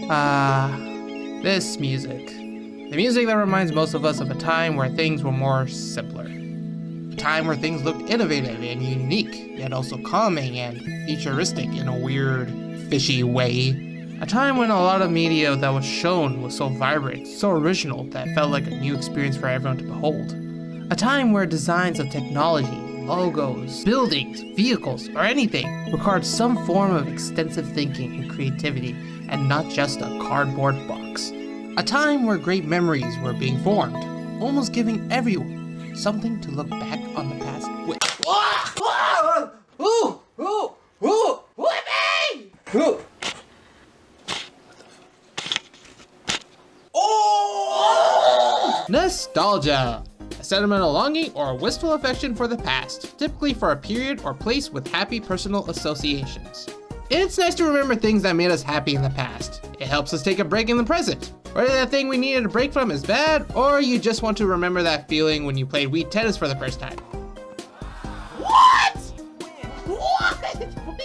This music. The music that reminds most of us of a time where things were more simpler. A time where things looked innovative and unique, yet also calming and futuristic in a weird, fishy way. A time when a lot of media that was shown was so vibrant, so original, that it felt like a new experience for everyone to behold. A time where designs of technology, logos, buildings, vehicles, or anything required some form of extensive thinking and creativity, and not just a cardboard box. A time where great memories were being formed, almost giving everyone something to look back on the past with. Nostalgia. A sentimental longing or a wistful affection for the past, typically for a period or place with happy personal associations. It's nice to remember things that made us happy in the past. It helps us take a break in the present. Whether that thing we needed a break from is bad, or you just want to remember that feeling when you played Wii tennis for the first time. What?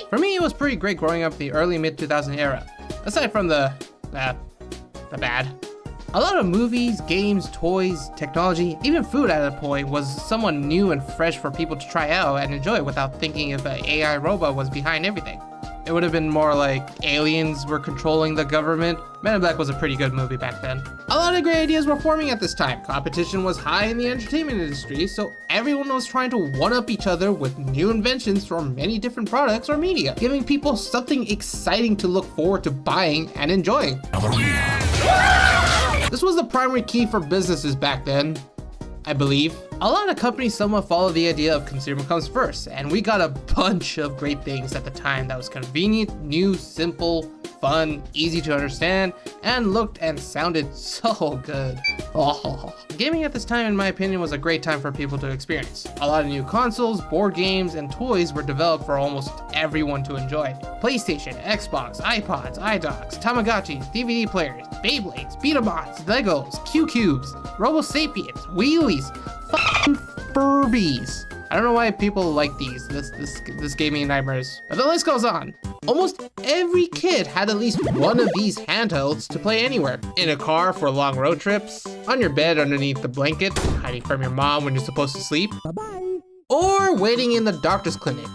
For me, it was pretty great growing up in the early mid-2000 era. Aside from the bad. A lot of movies, games, toys, technology, even food at a point was somewhat new and fresh for people to try out and enjoy without thinking if an AI robot was behind everything. It would have been more like aliens were controlling the government. Men in Black was a pretty good movie back then. A lot of great ideas were forming at this time. Competition was high in the entertainment industry, so everyone was trying to one-up each other with new inventions for many different products or media, giving people something exciting to look forward to buying and enjoying. This was the primary key for businesses back then, I believe. A lot of companies somewhat followed the idea of consumer comes first, and we got a bunch of great things at the time that was convenient, new, simple, fun, easy to understand, and looked and sounded so good. Oh. Gaming at this time, in my opinion, was a great time for people to experience. A lot of new consoles, board games, and toys were developed for almost everyone to enjoy. PlayStation, Xbox, iPods, iDocs, Tamagotchis, DVD players, Beyblades, Beat-em-ups, Legos, Q-Cubes, Robo Sapiens, Wheelies, f***ing Furbies. I don't know why people like this gaming nightmares, but the list goes on. Almost every kid had at least one of these handhelds to play anywhere. In a car for long road trips, on your bed underneath the blanket, hiding from your mom when you're supposed to sleep, bye-bye. Or waiting in the doctor's clinic,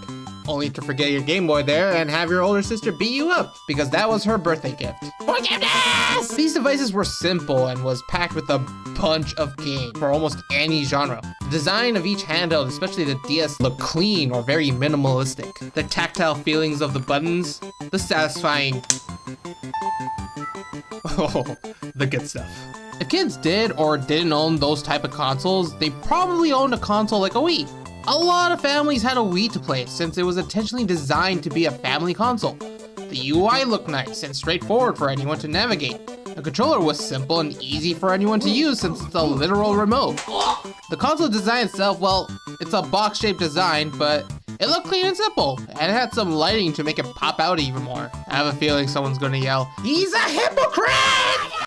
only to forget your Game Boy there and have your older sister beat you up because that was her birthday gift. Forgiveness! These devices were simple and was packed with a bunch of games for almost any genre. The design of each handheld, especially the DS, looked clean or very minimalistic. The tactile feelings of the buttons, the satisfying... oh, the good stuff. If kids did or didn't own those type of consoles, they probably owned a console like a Wii. A lot of families had a Wii to play since it was intentionally designed to be a family console. The UI looked nice and straightforward for anyone to navigate. The controller was simple and easy for anyone to use since it's a literal remote. The console design itself, well, it's a box-shaped design, but it looked clean and simple, and it had some lighting to make it pop out even more. I have a feeling someone's gonna yell, "He's a hypocrite!"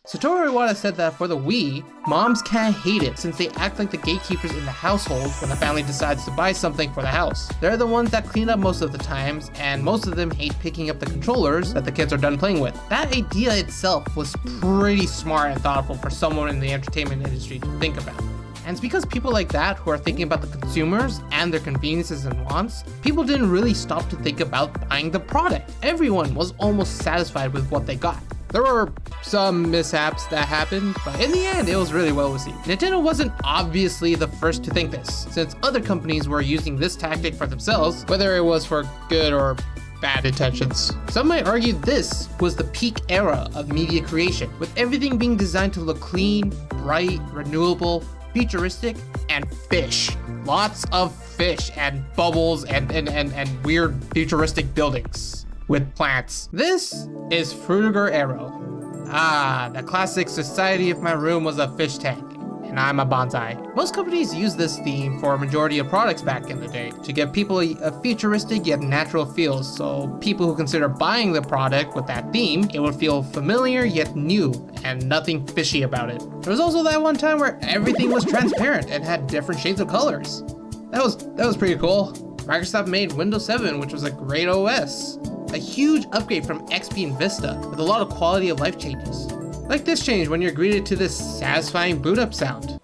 Satoru Iwata said that for the Wii, moms can't hate it since they act like the gatekeepers in the household when the family decides to buy something for the house. They're the ones that clean up most of the times, and most of them hate picking up the controllers that the kids are done playing with. That idea itself was pretty smart and thoughtful for someone in the entertainment industry to think about. And it's because people like that who are thinking about the consumers and their conveniences and wants, people didn't really stop to think about buying the product. Everyone was almost satisfied with what they got. There were some mishaps that happened, but in the end, it was really well received. Nintendo wasn't obviously the first to think this, since other companies were using this tactic for themselves, whether it was for good or bad intentions. Some might argue this was the peak era of media creation, with everything being designed to look clean, bright, renewable, futuristic, and fish. Lots of fish and bubbles and weird futuristic buildings with plants. This is FrutigerAero. Ah, the classic society if my room was a fish tank and I'm a bonsai. Most companies use this theme for a majority of products back in the day to give people a futuristic yet natural feel, so people who consider buying the product with that theme, it would feel familiar yet new and nothing fishy about it. There was also that one time where everything was transparent and had different shades of colors. That was pretty cool. Microsoft made Windows 7, which was a great OS. a huge upgrade from XP and Vista with a lot of quality of life changes. Like this change when you're greeted to this satisfying boot up sound.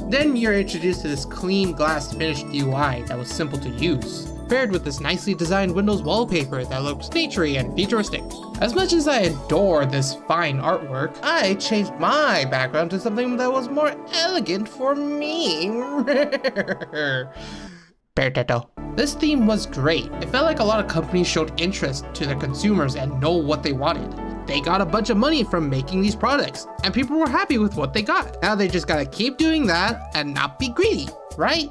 Then you're introduced to this clean glass finished UI that was simple to use, paired with this nicely designed Windows wallpaper that looks naturey and futuristic. As much as I adore this fine artwork, I changed my background to something that was more elegant for me. This theme was great. It felt like a lot of companies showed interest to their consumers and know what they wanted. They got a bunch of money from making these products, and people were happy with what they got. Now they just gotta keep doing that and not be greedy, right?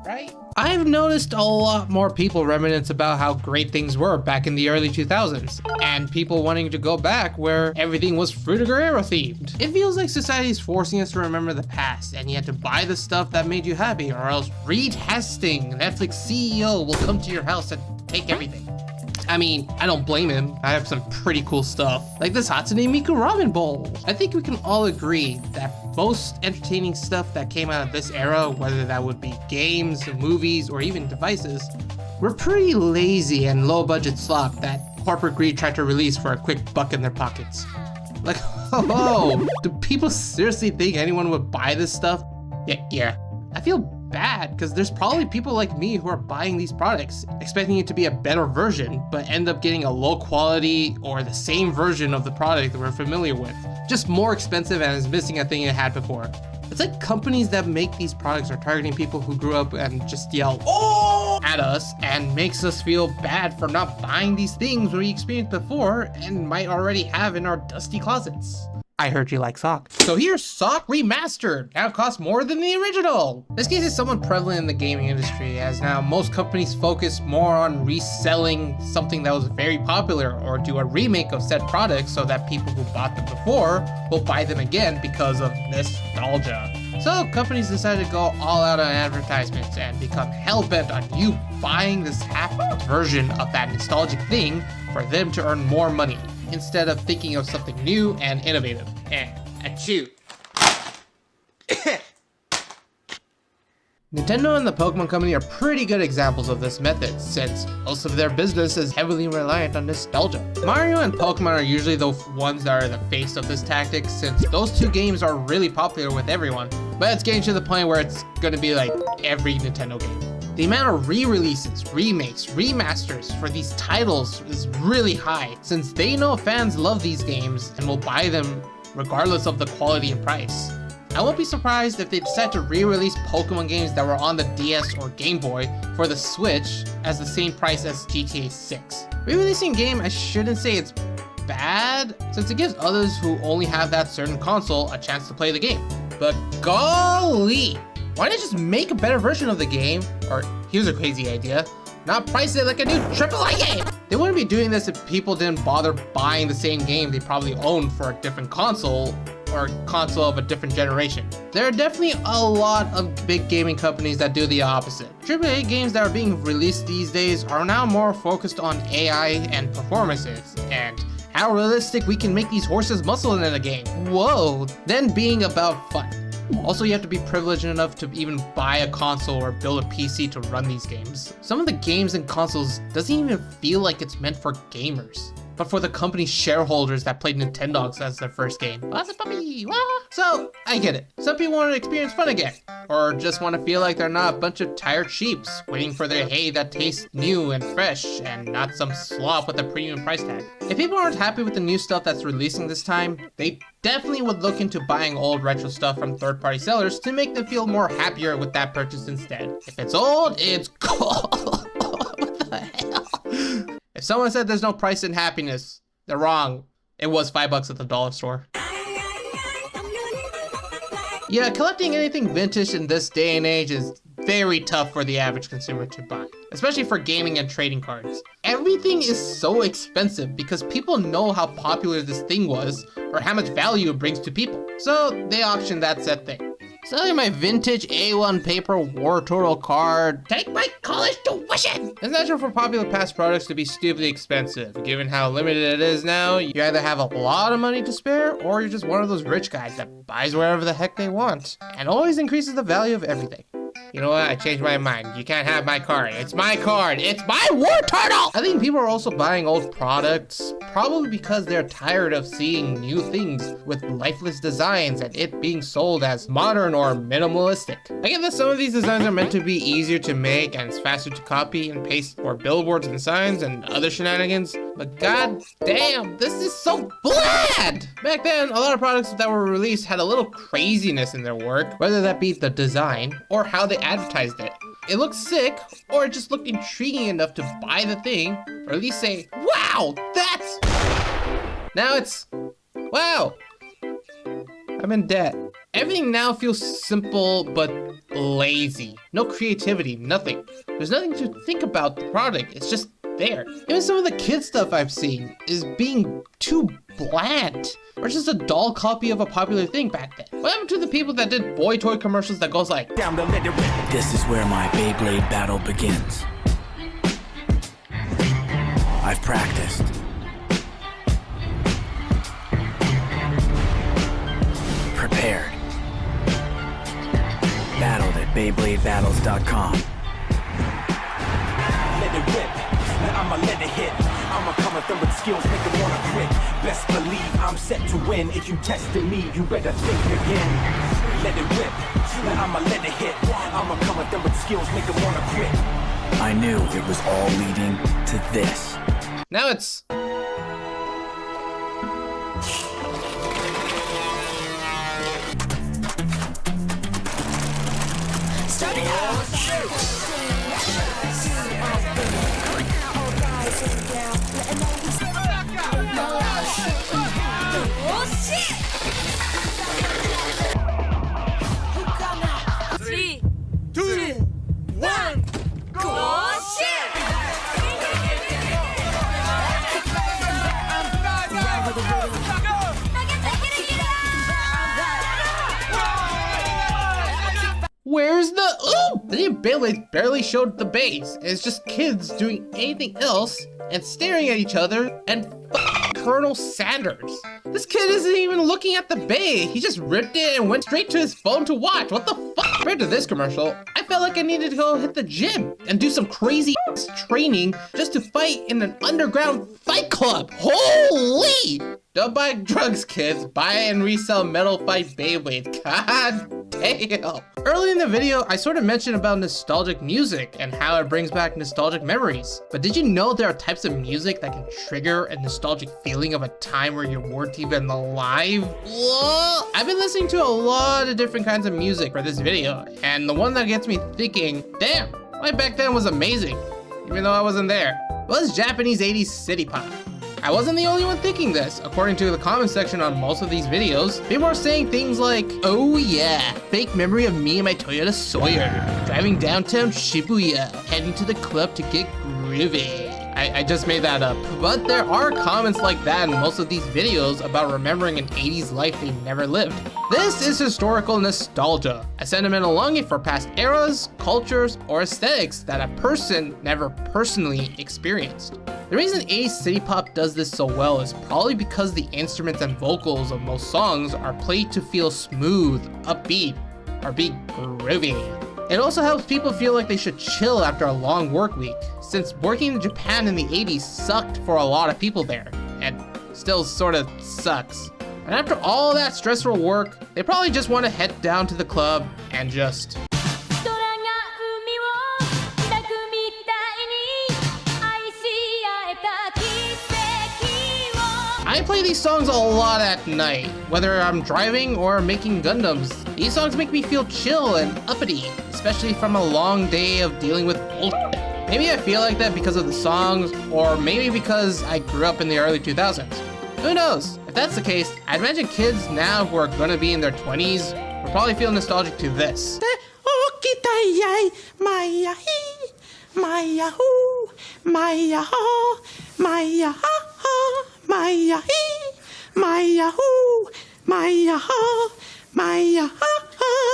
Right? I've noticed a lot more people reminisce about how great things were back in the early 2000s, and people wanting to go back where everything was FrutigerAero themed. It feels like society is forcing us to remember the past, and you have to buy the stuff that made you happy, or else retesting Netflix CEO will come to your house and take everything. I mean, I don't blame him. I have some pretty cool stuff, like this Hatsune Miku ramen bowl. I think we can all agree that most entertaining stuff that came out of this era, whether that would be games, movies, or even devices, were pretty lazy and low-budget slop that corporate greed tried to release for a quick buck in their pockets. Like, oh, do people seriously think anyone would buy this stuff? Yeah. I feel bad because there's probably people like me who are buying these products expecting it to be a better version, but end up getting a low quality or the same version of the product that we're familiar with, just more expensive and is missing a thing it had before. It's like companies that make these products are targeting people who grew up and just yell "oh" at us and makes us feel bad for not buying these things we experienced before and might already have in our dusty closets. I heard you like Sock. So here's Sock Remastered. Now it costs more than the original. This case is somewhat prevalent in the gaming industry, as now most companies focus more on reselling something that was very popular or do a remake of said products so that people who bought them before will buy them again because of nostalgia. So companies decided to go all out on advertisements and become hell-bent on you buying this half version of that nostalgic thing for them to earn more money, instead of thinking of something new and innovative. Achoo. Nintendo and the Pokemon Company are pretty good examples of this method, since most of their business is heavily reliant on nostalgia. Mario and Pokemon are usually the ones that are the face of this tactic, since those two games are really popular with everyone, but it's getting to the point where it's gonna be like every Nintendo game. The amount of re-releases, remakes, remasters for these titles is really high, since they know fans love these games and will buy them regardless of the quality and price. I won't be surprised if they decide to re-release Pokemon games that were on the DS or Game Boy for the Switch as the same price as GTA 6. Re-releasing a game, I shouldn't say it's bad, since it gives others who only have that certain console a chance to play the game. But golly! Why not just make a better version of the game? Or here's a crazy idea, not price it like a new AAA game. They wouldn't be doing this if people didn't bother buying the same game they probably owned for a different console or console of a different generation. There are definitely a lot of big gaming companies that do the opposite. AAA games that are being released these days are now more focused on AI and performances and how realistic we can make these horses muscle in a game. Whoa, than being about fun. Also, you have to be privileged enough to even buy a console or build a PC to run these games. Some of the games and consoles doesn't even feel like it's meant for gamers, but for the company's shareholders that played Nintendogs as their first game. So, I get it. Some people want to experience fun again, or just want to feel like they're not a bunch of tired sheeps waiting for their hay that tastes new and fresh and not some slop with a premium price tag. If people aren't happy with the new stuff that's releasing this time, they definitely would look into buying old retro stuff from third-party sellers to make them feel more happier with that purchase instead. If it's old, it's cool. What the hell? If someone said there's no price in happiness, they're wrong. It was $5 at the dollar store. Yeah, collecting anything vintage in this day and age is very tough for the average consumer to buy, especially for gaming and trading cards. Everything is so expensive because people know how popular this thing was or how much value it brings to people. So they auction that said thing. Selling my vintage A1 paper War Turtle card, take my college tuition! It's natural for popular past products to be stupidly expensive. Given how limited it is now, you either have a lot of money to spare, or you're just one of those rich guys that buys wherever the heck they want, and always increases the value of everything. You know what? I changed my mind. You can't have my card. It's my card. It's my war turtle! I think people are also buying old products, probably because they're tired of seeing new things with lifeless designs and it being sold as modern or minimalistic. I get that some of these designs are meant to be easier to make and it's faster to copy and paste for billboards and signs and other shenanigans, but god damn, this is so bland! Back then, a lot of products that were released had a little craziness in their work, whether that be the design or how they advertised it. It looked sick, or it just looked intriguing enough to buy the thing, or at least say, wow, that's... Now it's, wow, I'm in debt. Everything now feels simple, but lazy. No creativity, nothing. There's nothing to think about the product, it's just there. Even some of the kid stuff I've seen is being too bland, or just a dull copy of a popular thing back then. What happened to the people that did boy toy commercials that goes like, down the let it rip. This is where my Beyblade battle begins. I've practiced. Prepared. Battled at BeybladeBattles.com. Let it rip. Now I'ma let it hit. I'ma come at them with skills, make them wanna quit. Best believe I'm set to win. If you tested me, you better think again. Let it rip. Now I'ma let it hit. I'ma come at them with skills, make them wanna quit. I knew it was all leading to this. now it's... Where's the... Oh! The new Beyblade barely showed the base. It's just kids doing anything else and staring at each other and Colonel Sanders. This kid isn't even looking at the bay. He just ripped it and went straight to his phone to watch. What the fuck? Compared to this commercial, I felt like I needed to go hit the gym and do some crazy training just to fight in an underground fight club. Holy! Don't buy drugs, kids. Buy and resell metal fight Beyblades. God damn. Early in the video, I sort of mentioned about nostalgic music and how it brings back nostalgic memories. But did you know there are types of music that can trigger a nostalgic feeling of a time where you weren't even alive? Whoa! I've been listening to a lot of different kinds of music for this video, and the one that gets me thinking, damn, life back then was amazing, even though I wasn't there, was Japanese 80s city pop. I wasn't the only one thinking this. According to the comment section on most of these videos, people are saying things like, oh yeah, fake memory of me and my Toyota Sawyer, driving downtown Shibuya, heading to the club to get groovy. I just made that up. But there are comments like that in most of these videos about remembering an 80s life they never lived. This is historical nostalgia, a sentimental longing for past eras, cultures, or aesthetics that a person never personally experienced. The reason 80s city pop does this so well is probably because the instruments and vocals of most songs are played to feel smooth, upbeat, or be groovy. It also helps people feel like they should chill after a long work week, since working in Japan in the 80s sucked for a lot of people there, and still sort of sucks. And after all that stressful work, they probably just want to head down to the club and just... I play these songs a lot at night, whether I'm driving or making Gundams. These songs make me feel chill and uppity, especially from a long day of dealing with bullshit. Maybe I feel like that because of the songs, or maybe because I grew up in the early 2000s. Who knows? If that's the case, I imagine kids now who are gonna be in their 20s will probably feel nostalgic to this.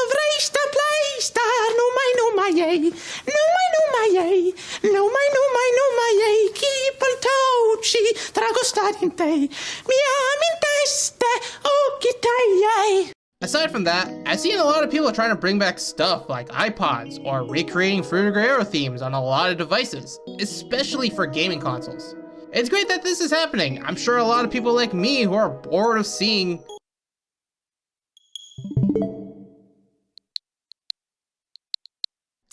Vrijsta pleista, no my yay, keep al touchy, trago stadinte, mi am in teste, o kitayay. Aside from that, I've seen a lot of people trying to bring back stuff like iPods or recreating FrutigerAero themes on a lot of devices, especially for gaming consoles. It's great that this is happening. I'm sure a lot of people like me who are bored of seeing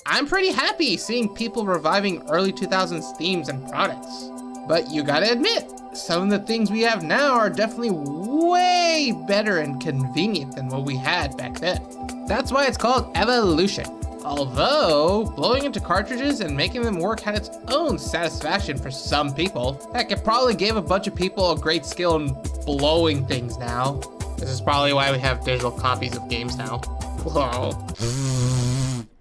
I'm pretty happy seeing people reviving early 2000s themes and products. But you gotta admit, some of the things we have now are definitely way better and convenient than what we had back then. That's why it's called evolution. Although, blowing into cartridges and making them work had its own satisfaction for some people. Heck, it probably gave a bunch of people a great skill in blowing things now. This is probably why we have digital copies of games now. Whoa.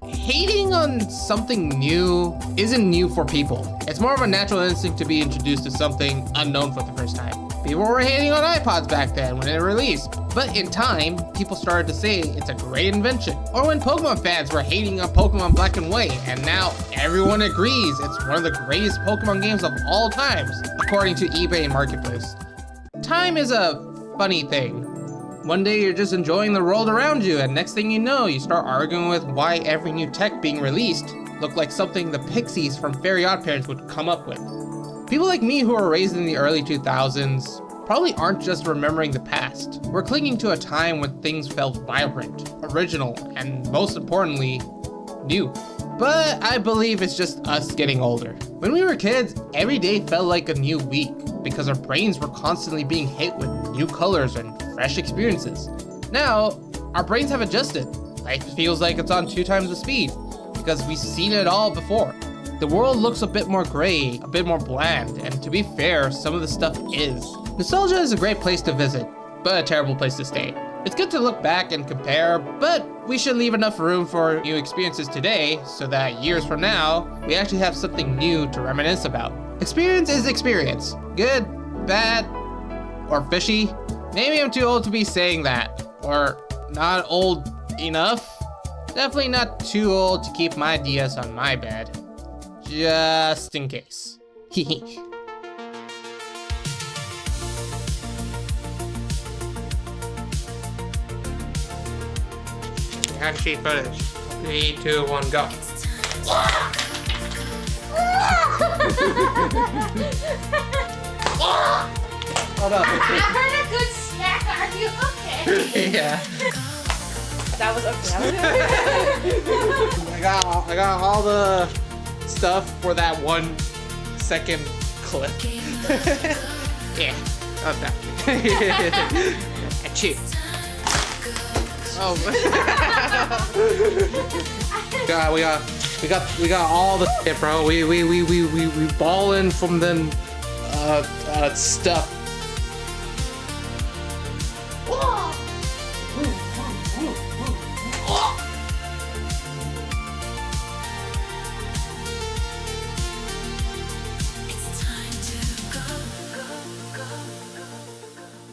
Hating on something new isn't new for people. It's more of a natural instinct to be introduced to something unknown for the first time. People were hating on iPods back then when it released, but in time, people started to say it's a great invention. Or when Pokemon fans were hating on Pokemon Black and White, and now everyone agrees it's one of the greatest Pokemon games of all times, according to eBay Marketplace. Time is a funny thing. One day you're just enjoying the world around you, and next thing you know, you start arguing with why every new tech being released looked like something the Pixies from Fairy Oddparents would come up with. People like me who were raised in the early 2000s probably aren't just remembering the past. We're clinging to a time when things felt vibrant, original, and most importantly, new. But I believe it's just us getting older. When we were kids, every day felt like a new week because our brains were constantly being hit with new colors and fresh experiences. Now, our brains have adjusted. Life feels like it's on 2 times the speed because we've seen it all before. The world looks a bit more gray, a bit more bland, and to be fair, some of the stuff is. Nostalgia is a great place to visit, but a terrible place to stay. It's good to look back and compare, but we should leave enough room for new experiences today so that years from now, we actually have something new to reminisce about. Experience is experience. Good, bad, or fishy. Maybe I'm too old to be saying that, or not old enough. Definitely not too old to keep my DS on my bed. Just in case. Hehe. Behind sheet footage. 3, 2, 1, go. Hold up. I heard a good snack. Are you okay? Yeah. That was okay. I got all the stuff for that 1 second clip. Yeah. Oh, that. Achoo. Oh. God, we got all the shit, bro. We ballin' from them stuff.